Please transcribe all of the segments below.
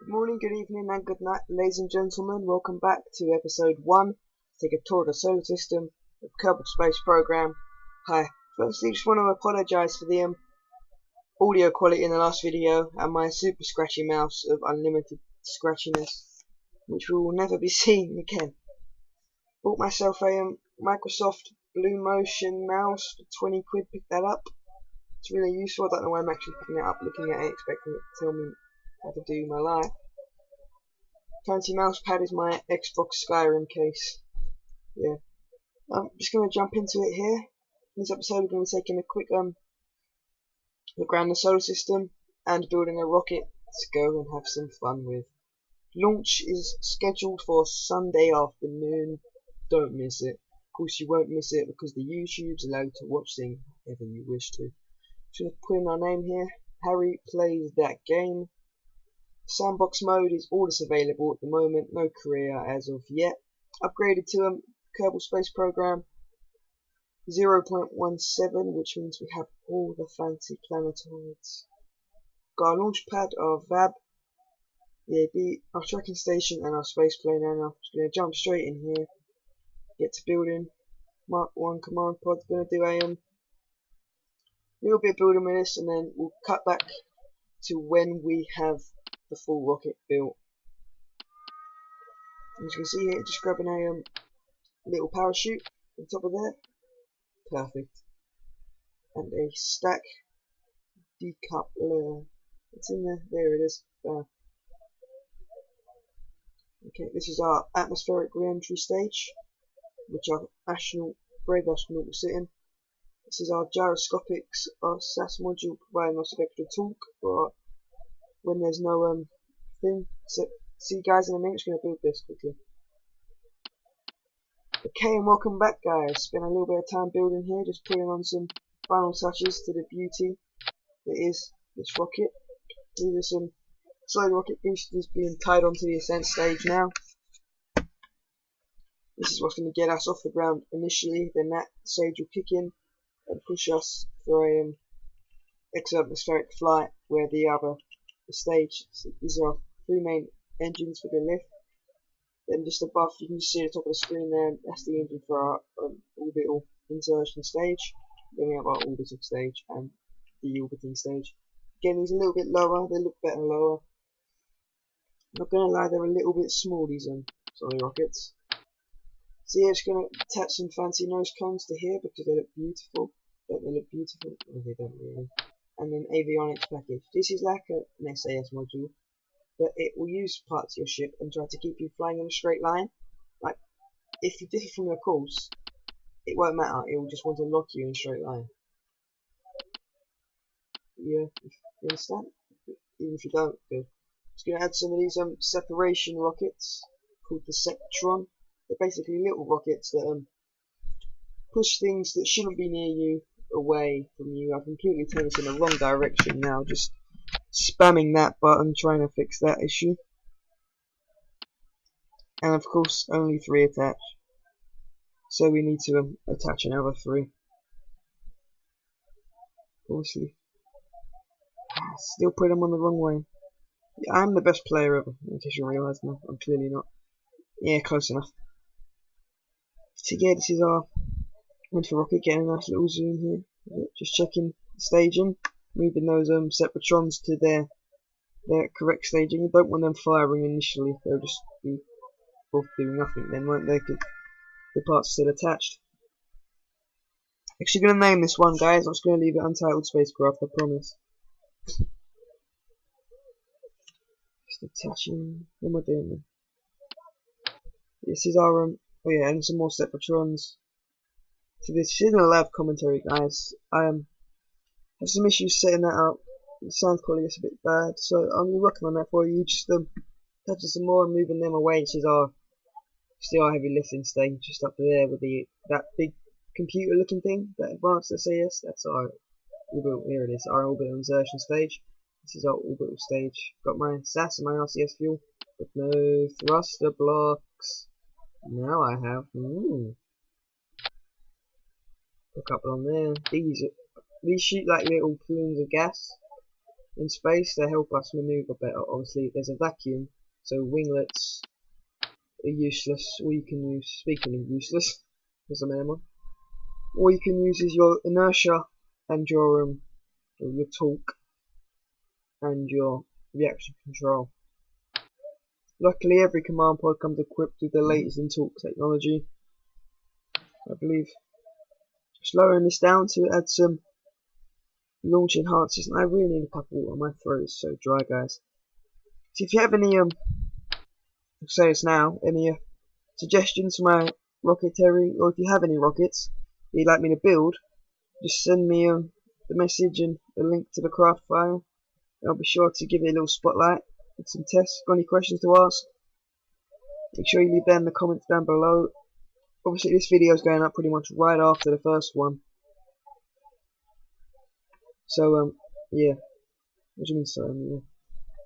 Good morning, good evening, and good night, ladies and gentlemen. Welcome back to episode 1. Take a tour of the solar system of Kerbal Space Program. Hi. Firstly, just want to apologise for the audio quality in the last video and my super scratchy mouse of unlimited scratchiness, which will never be seen again. Bought myself a Microsoft Blue Motion mouse for 20 quid. Picked that up. It's really useful. I don't know why I'm actually picking it up, looking at it, expecting it to tell me how to do my life. Fancy mouse pad is my Xbox Skyrim case. Yeah. I'm just going to jump into it here. In this episode we're going to be taking a quick look around the solar system and building a rocket to go and have some fun with. Launch is scheduled for Sunday afternoon. Don't miss it. Of course you won't miss it because the YouTube's allowed to watch things whenever you wish to. Just going to put in our name here. Harry plays that game. Sandbox mode is all that's available at the moment, no career as of yet. Upgraded to a Kerbal Space Program 0.17, which means we have all the fancy planetoids. Got our launch pad, our VAB, the AB, our tracking station, and our space plane. And I'm just going to jump straight in here, get to building. Mark 1 command pod. Going to do a little bit of building with this, and then we'll cut back to when we have the full rocket built. As you can see here, just grabbing a little parachute on top of there. Perfect. And a stack decoupler. It's in there. There it is. Okay, this is our atmospheric re-entry stage, which our brave astronaut will sit in. This is our gyroscopics, our SAS module, providing us with extra torque for when there's no thing. So, see guys, in a minute, I'm just going to build this quickly. Okay, and welcome back guys. Spent a little bit of time building here, just putting on some final touches to the beauty that is this rocket. These are some slow rocket boosters being tied onto the ascent stage now. This is what's going to get us off the ground initially, then that stage will kick in and push us for a exo-atmospheric flight where the stage. So these are our 3 main engines for the lift. Then just above, you can just see the top of the screen there. That's the engine for our orbital insertion stage. Then we have our orbital stage and the orbiting stage. Again, these are a little bit lower. They look better lower. Not gonna lie, they're a little bit small. These sorry rockets. So yeah, just gonna attach some fancy nose cones to here because they look beautiful. Don't they look beautiful? No, they don't really. And then avionics package. This is like an SAS module, but it will use parts of your ship and try to keep you flying in a straight line. Like, if you differ from your course, it won't matter, it will just want to lock you in a straight line. Yeah, you understand? Even if you don't, good. Just going to add some of these separation rockets called the Septron. They're basically little rockets that push things that shouldn't be near you away from you. I've completely turned this in the wrong direction now, just spamming that button trying to fix that issue. And of course only 3 attached, so we need to attach another 3. Obviously still put them on the wrong way. Yeah, I'm the best player ever, in case you realise now. I'm clearly not. Yeah, close enough. So yeah, this is our winter rocket, getting a nice little zoom here. Just checking the staging, moving those Septrons to their correct staging. You don't want them firing initially, they'll just be both doing nothing then, won't they? Because the parts are still attached. Actually going to name this one, guys. I'm just going to leave it Untitled Spacecraft, I promise. Just attaching. What am I doing then? This is our oh yeah, and some more Septrons. So this isn't a live commentary, guys. I have some issues setting that up. The sound quality is a bit bad, so I'm working on that for you. Just touching some more and moving them away. This is our still heavy lifting stage, just up there with that big computer-looking thing, that advanced SAS. That's our orbital. Here it is, our orbital insertion stage. This is our orbital stage. Got my SAS and my RCS fuel, with no thruster blocks. Now I have. A couple on there. These shoot like little plumes of gas. in space to help us maneuver better. Obviously, there's a vacuum, so winglets are useless. All you can use, speaking of useless, as a man, all you can use is your inertia and your torque and your reaction control. Luckily, every command pod comes equipped with the latest in torque technology, I believe. Just lowering this down to add some launch enhancers, and I really need a cup of water. My throat is so dry, guys. So if you have any I'll say this now, any suggestions for my rocketry, or if you have any rockets that you'd like me to build, just send me the message and a link to the craft file. I'll be sure to give you a little spotlight with some tests. Got any questions to ask? Make sure you leave them in the comments down below. Obviously this video is going up pretty much right after the first one. So yeah. What do you mean so?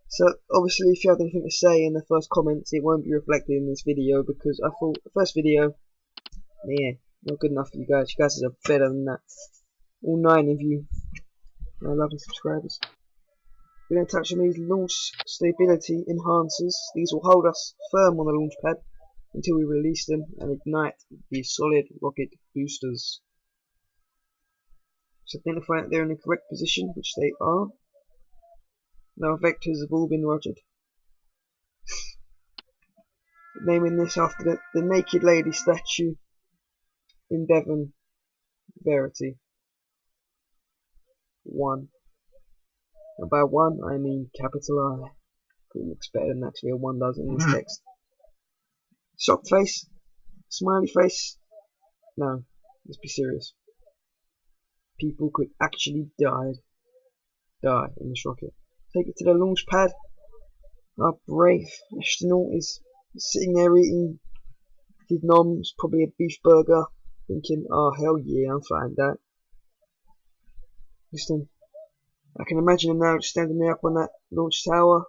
So obviously if you have anything to say in the first comments, it won't be reflected in this video, because I thought the first video, yeah, not good enough for you guys. You guys are better than that. All 9 of you, my lovely subscribers. We're going to touch on these launch stability enhancers. These will hold us firm on the launch pad until we release them and ignite these solid rocket boosters. So identify that they're in the correct position, which they are. Now vectors have all been rogered. Naming this after the naked lady statue in Devon, Verity. 1. And by 1 I mean capital I. It looks better than actually a 1 does in this text. Shocked face, smiley face. No, let's be serious. People could actually die in this rocket. Take it to the launch pad. Our brave astronaut is sitting there eating his noms, probably a beef burger, thinking, oh hell yeah, I'm flying that. I can imagine him now just standing there up on that launch tower,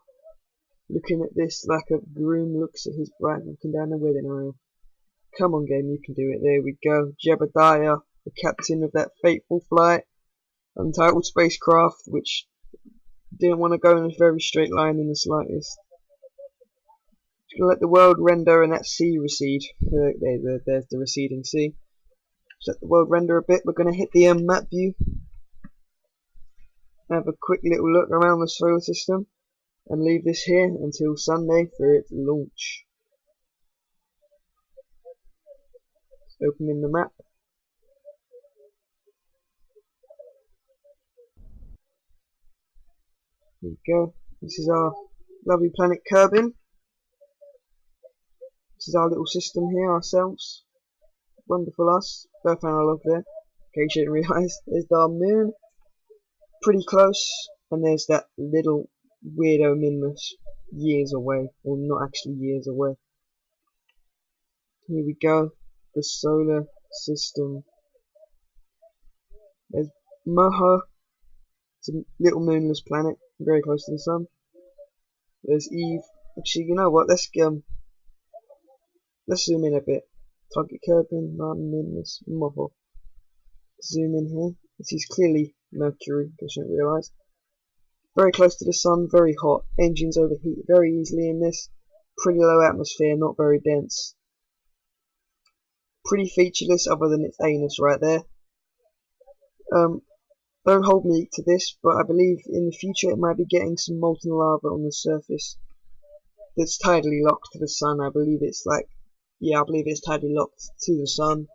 looking at this like a groom looks at his bride looking down the wedding aisle. Come on game, you can do it. There we go. Jebediah, the captain of that fateful flight, untitled spacecraft, which didn't want to go in a very straight line in the slightest. Just gonna let the world render and that sea recede. There's the receding sea. Just let the world render a bit. We're gonna hit the map view. Have a quick little look around the solar system and leave this here until Sunday for its launch. Opening the map. Here we go. This is our lovely planet Kerbal. This is our little system here ourselves. Wonderful us. Birth analog there. In case you didn't realise. There's our moon. Pretty close. And there's that little weirdo Minmus years away. Or not actually years away. Here we go. The solar system. There's Moho. It's a little moonless planet. Very close to the sun. There's Eve. Actually, you know what? Let's zoom in a bit. Target Kerbal, non-moonless, Moho. Zoom in here. This is clearly Mercury, I shouldn't realise. Very close to the sun, very hot. Engines overheat very easily in this. Pretty low atmosphere, not very dense. Pretty featureless other than its anus right there. Don't hold me to this, but I believe in the future it might be getting some molten lava on the surface that's tidally locked to the sun. I believe it's tidally locked to the sun.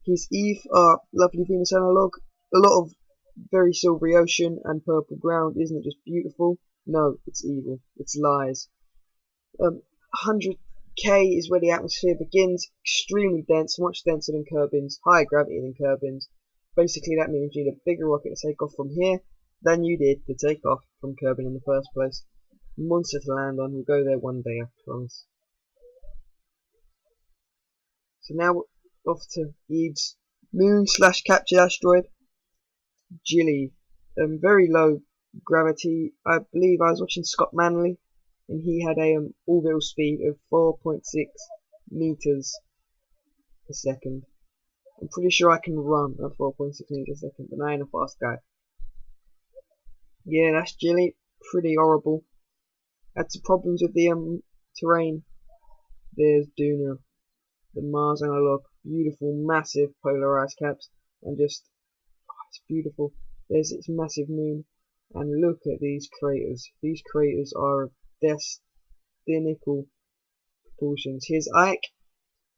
His Eve, our lovely Venus analog. A lot of very silvery ocean and purple ground. Isn't it just beautiful? No, it's evil. It's lies. 100k is where the atmosphere begins. Extremely dense, much denser than Kerbin's. Higher gravity than Kerbin's. Basically, that means you need a bigger rocket to take off from here than you did to take off from Kerbin in the first place. Monster to land on. We'll go there one day, I promise. So now off to Eve's moon/captured asteroid, Gilly. Very low gravity. I believe I was watching Scott Manley, and he had a orbital speed of 4.6 meters per second. I'm pretty sure I can run at 4.6 meters a second, but I ain't a fast guy. Yeah, that's Jilly. Pretty horrible. Had some problems with the terrain. There's Duna, the Mars analog. Beautiful, massive polar ice caps, and just it's beautiful. There's its massive moon, and look at these craters. These craters are of destinical proportions. Here's Ike,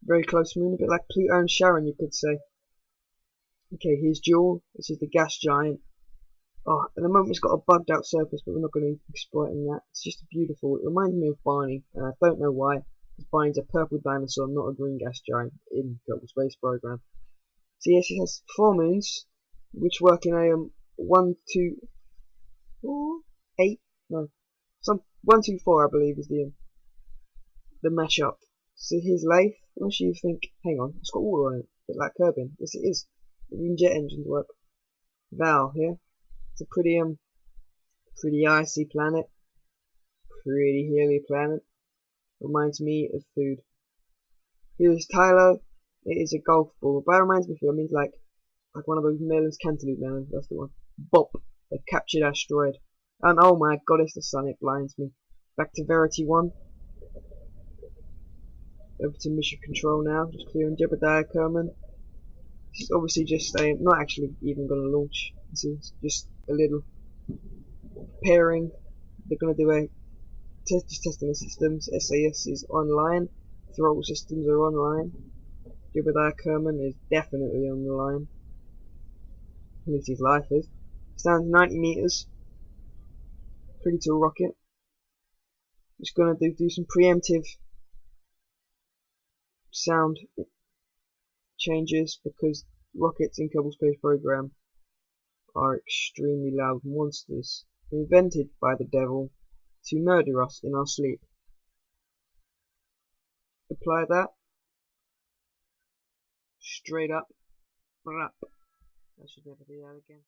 very close moon, a bit like Pluto and Charon, you could say. Okay, here's Jewel. This is the gas giant. Oh, at the moment it's got a bugged out surface, but we're not going to exploit in that. It's just beautiful. It reminds me of Barney, and I don't know why. Because Barney's a purple dinosaur, not a green gas giant in Kerbal Space Program. So yes, it has 4 moons, which work in a 1, 2, 4, 8, no, some 1, 2, 4 I believe is the mashup. So here's Leif. Once you think, hang on, it's got water on it, a bit like Kerbin. Yes, it is. Even jet engines work. Val here. It's a pretty icy planet, pretty hilly planet. Reminds me of food. Here's Tylo. It is a golf ball. But it reminds me of food. I mean like one of those melons, cantaloupe melons. That's the one. Bop. A captured asteroid. And oh my god, it's the sun. It blinds me. Back to Verity 1. Over to mission control now. Just clearing Jebediah Kerman. This is obviously just not actually even going to launch. This is just a little preparing. They're going to do a just testing the systems. SAS is online. Throttle systems are online. Jebediah Kerman is definitely on the line. At least his life is. Stands 90 meters. Pretty tall rocket. Just going to do some preemptive sound changes because rockets in Kerbal Space Program are extremely loud monsters invented by the devil to murder us in our sleep. Apply that straight up. I should never do that again.